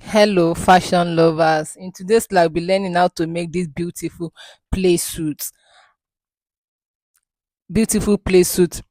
Hello, fashion lovers. In today's class, we'll be learning how to make this play suits. Beautiful play suit,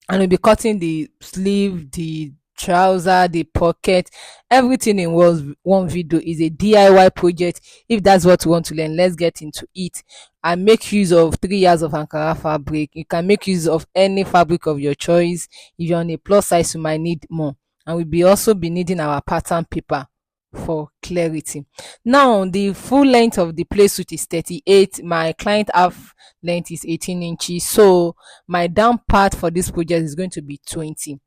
and we'll be cutting the sleeve, the trouser, the pocket, everything in one video. Is a DIY project. If that's what you want to learn, let's get into it and make use of 3 years of Ankara fabric. You can make use of any fabric of your choice. If you're on a plus size, you might need more, and we'll be also be needing our pattern paper for clarity. Now, the full length of the play suit is 38. My client half length is 18 inches. So my down part for this project is going to be 20.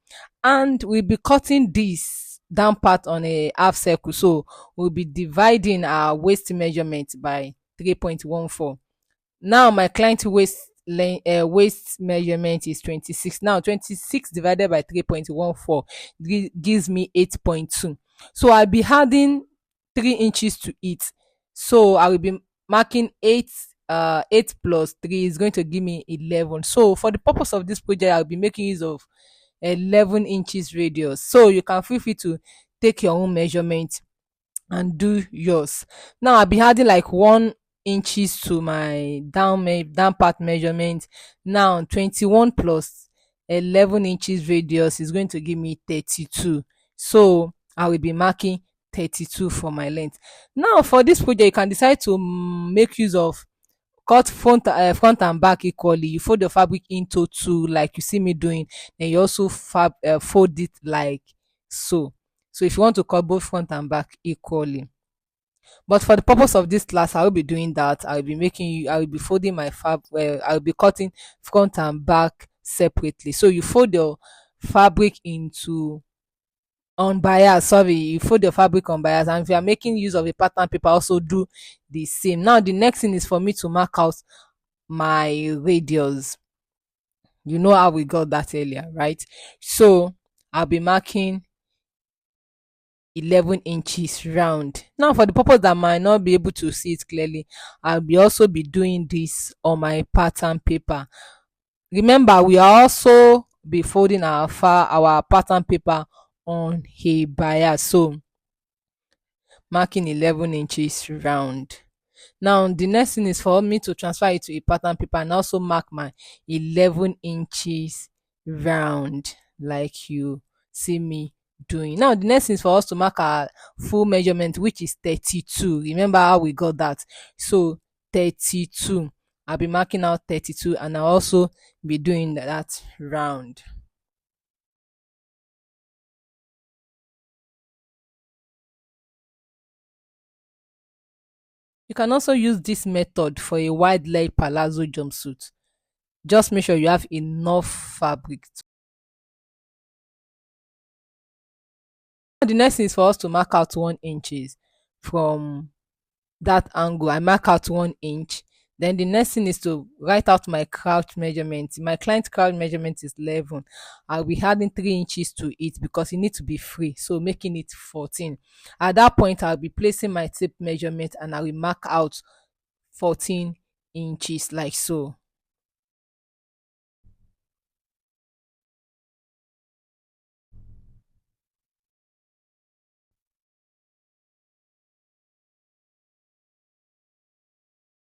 And we'll be cutting this down part on a half circle. So we'll be dividing our waist measurement by 3.14. Now my client waist measurement is 26. Now 26 divided by 3.14 gives me 8.2. So I'll be adding 3 inches to it. So I will be marking 8 plus 3 is going to give me 11. So for the purpose of this project, I'll be making use of 11 inches radius. So you can feel free to take your own measurement and do yours. Now I'll be adding like 1 inches to my down part measurement. Now 21 plus 11 inches radius is going to give me 32. So I will be marking 32 for my length. Now for this project, you can decide to make use of cut front and back equally. You fold the fabric into two like you see me doing, then you also fold it like so. So if you want to cut both front and back equally, but for the purpose of this class, I will be doing that. I will be folding my I will be cutting front and back separately. So you fold your fabric into on bias. Sorry, you fold your fabric on bias, and if you are making use of a pattern paper, also do the same. Now the next thing is for me to mark out my radius. You know how we got that earlier, right? So I'll be marking 11 inches round. Now for the purpose that might not be able to see it clearly, I'll be also be doing this on my pattern paper. Remember, we are also be folding our pattern paper on a bias. So marking 11 inches round. Now the next thing is for me to transfer it to a pattern paper and also mark my 11 inches round like you see me doing. Now the next thing is for us to mark our full measurement, which is 32. Remember how we got that? So 32. I'll be marking out 32 and I'll also be doing that round. You can also use this method for a wide leg palazzo jumpsuit. Just make sure you have enough fabric. The next thing is for us to mark out 1 inches from that angle. I mark out 1 inch. Then the next thing is to write out my crouch measurement. My client crouch measurement is 11. I'll be adding 3 inches to it because it needs to be free, so making it 14. At that point, I'll be placing my tape measurement and I will mark out 14 inches like so.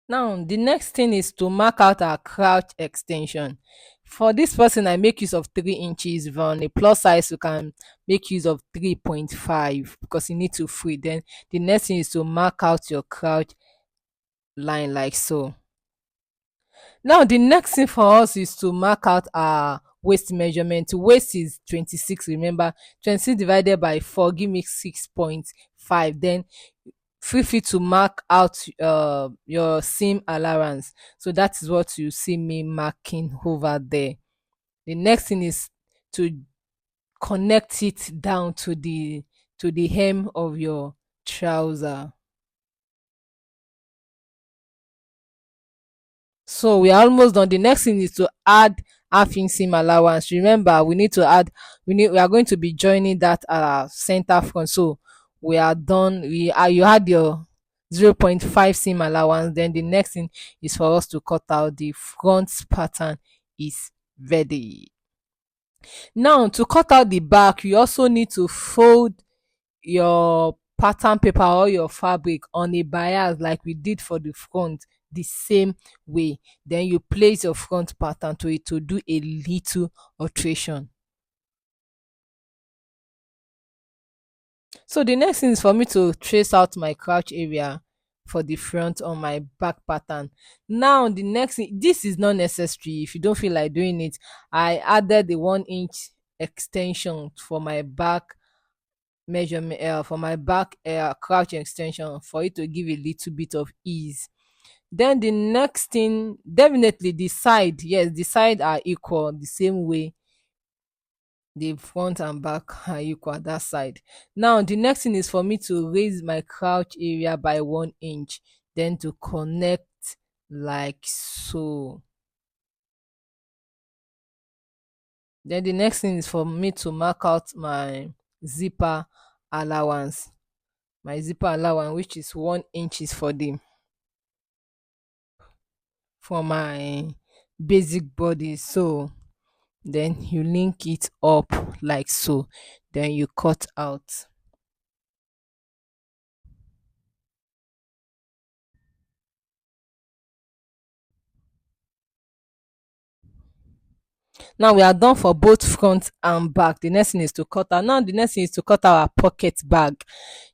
Now, the next thing is to mark out our crouch extension. For this person, I make use of 3 inches. If on a plus size, you can make use of 3.5 because you need to free. Then the next thing is to mark out your crouch line like so. Now, the next thing for us is to mark out our waist measurement. Waist is 26. Remember, 26 divided by 4 give me 6.5. Then feel free to mark out your seam allowance. So that is what you see me marking over there. The next thing is to connect it down to the hem of your trouser. So we are almost done. The next thing is to add half inch seam allowance. Remember, we are going to be joining that center front. So we are done. You had your 0.5 seam allowance. Then the next thing is for us to cut out the front pattern is ready. Now to cut out the back, you also need to fold your pattern paper or your fabric on a bias like we did for the front the same way. Then you place your front pattern to it to do a little alteration. So the next thing is for me to trace out my crouch area for the front on my back pattern. Now the next thing, this is not necessary if you don't feel like doing it. I added the 1 inch extension for my back measurement, for my back crouch extension, for it to give a little bit of ease. Then the next thing, definitely the side, yes, the side are equal the same way the front and back are equal that side. Now the next thing is for me to raise my crouch area by 1 inch, then to connect like so. Then the next thing is for me to mark out my zipper allowance. My zipper allowance, which is 1 inch, is for the for my basic body. So then you link it up like so, then you cut out. Now we are done for both front and back. The next thing is to cut out. Now the next thing is to cut our pocket bag.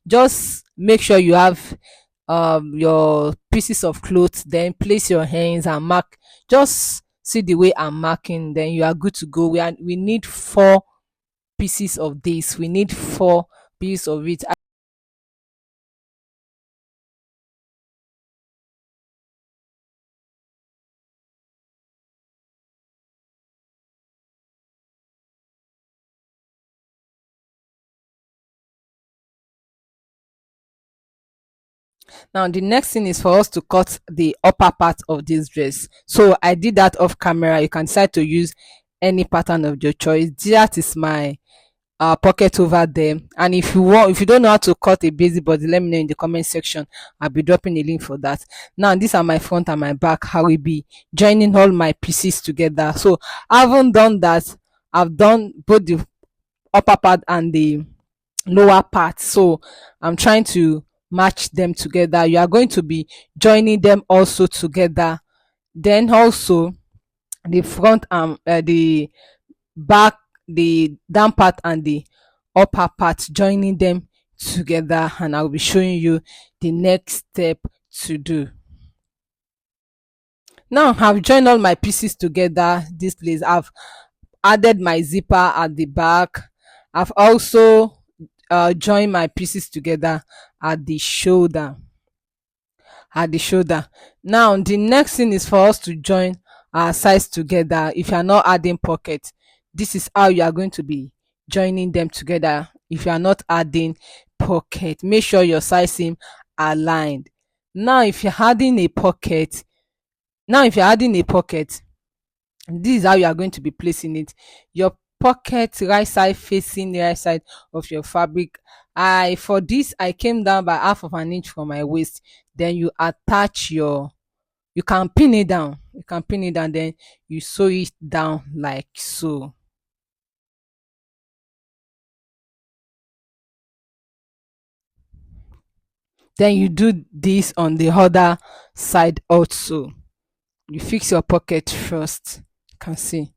Just make sure you have your pieces of clothes, then place your hands and mark. Just see the way I'm marking, then you are good to go. We need 4 pieces of this. We need 4 pieces of it. Now the next thing is for us to cut the upper part of this dress. So I did that off camera. You can decide to use any pattern of your choice. That is my pocket over there. And if you don't know how to cut a basic body, let me know in the comment section. I'll be dropping a link for that. Now these are my front and my back. I will be joining all my pieces together. So I haven't done that. I've done both the upper part and the lower part, so I'm trying to match them together. You are going to be joining them also together. Then also the front and the back, the down part and the upper part, joining them together, and I'll be showing you the next step to do. Now I've joined all my pieces together. This place, I've added my zipper at the back. I've also joined my pieces together at the shoulder. Now the next thing is for us to join our sides together. If you are not adding pocket, this is how you are going to be joining them together. If you are not adding pocket, make sure your size seam aligned. Now if you're adding a pocket, this is how you are going to be placing it. Your pocket right side facing the right side of your fabric. For this I came down by half of an inch from my waist. Then you attach your, you can pin it down, then you sew it down like so. Then you do this on the other side also. You fix your pocket first. You can see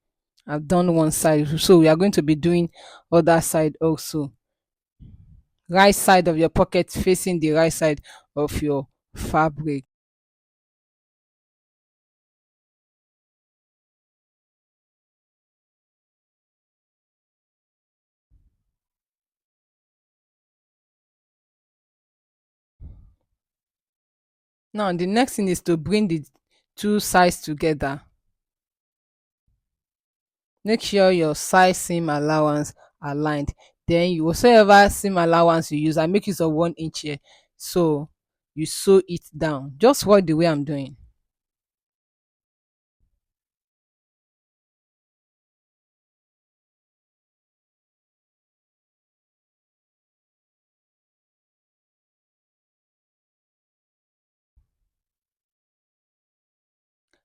I've done one side, so we are going to be doing other side also. Right side of your pocket facing the right side of your fabric. Now the next thing is to bring the two sides together. Make sure your size seam allowance aligned. Then you, whatsoever seam allowance you use, I make use of 1 inch here, so you sew it down. Just watch the way I'm doing.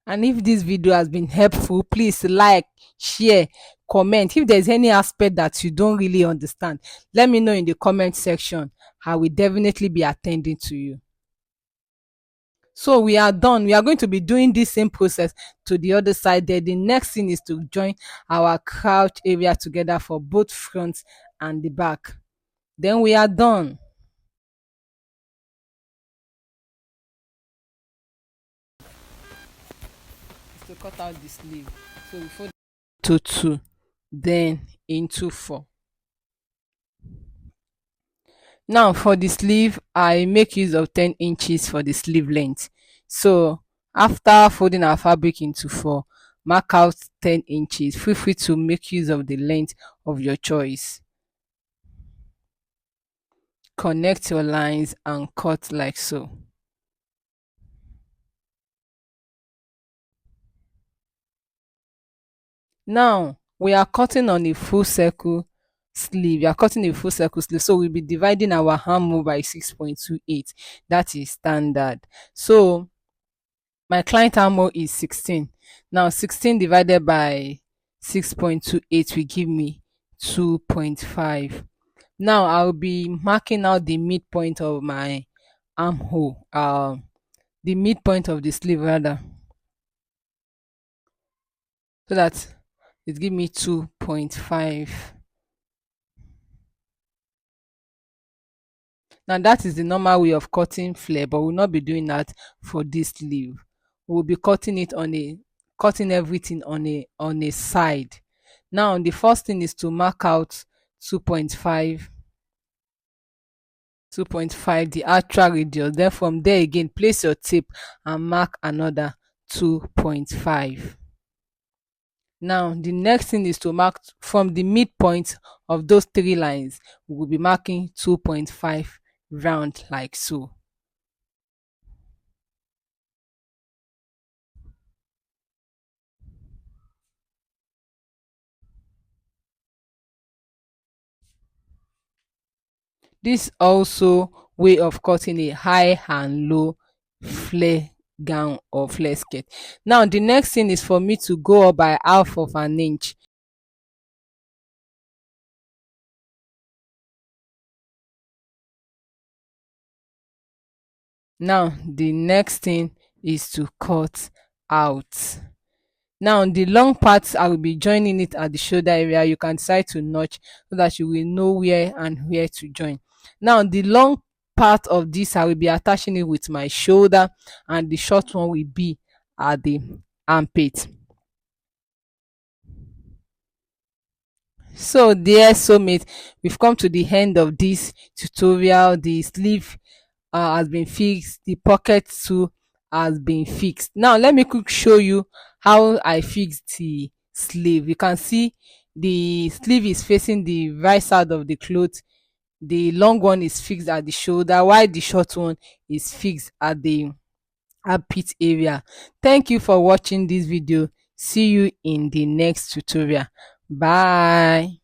And if this video has been helpful, please like, share, comment. If there's any aspect that you don't really understand, let me know in the comment section. I will definitely be attending to you. So we are done. We are going to be doing this same process to the other side. Then the next thing is to join our couch area together for both front and the back. Then we are done. Is to cut out the sleeve. So we fold to 2, then into 4. Now for the sleeve, I make use of 10 inches for the sleeve length. So after folding our fabric into 4, mark out 10 inches. Feel free to make use of the length of your choice. Connect your lines and cut like so. Now we are cutting on a full circle sleeve. We are cutting a full circle sleeve, so we'll be dividing our armhole by 6.28. That is standard. So my client armhole is 16. Now 16 divided by 6.28 will give me 2.5. Now I'll be marking out the midpoint of my armhole, the midpoint of the sleeve rather, so that it give me 2.5. Now that is the normal way of cutting flare, but we'll not be doing that for this sleeve. We'll be cutting everything on a side. Now the first thing is to mark out 2.5, 2.5, the actual radius. Then from there again, place your tape and mark another 2.5. Now the next thing is to mark from the midpoint of those three lines. We will be marking 2.5 round like so. This also way of cutting a high and low flare gown or flare skirt. Now the next thing is for me to go up by half of an inch. Now the next thing is to cut out. Now the long part, I will be joining it at the shoulder area. You can decide to notch so that you will know where and where to join. Now the long part of this, I will be attaching it with my shoulder, and the short one will be at the armpit. So dear soulmate, we've come to the end of this tutorial. The sleeve has been fixed, the pocket too has been fixed. Now let me quick show you how I fixed the sleeve. You can see the sleeve is facing the right side of the cloth. The long one is fixed at the shoulder, while the short one is fixed at the armpit area. Thank you for watching this video. See you in the next tutorial. Bye.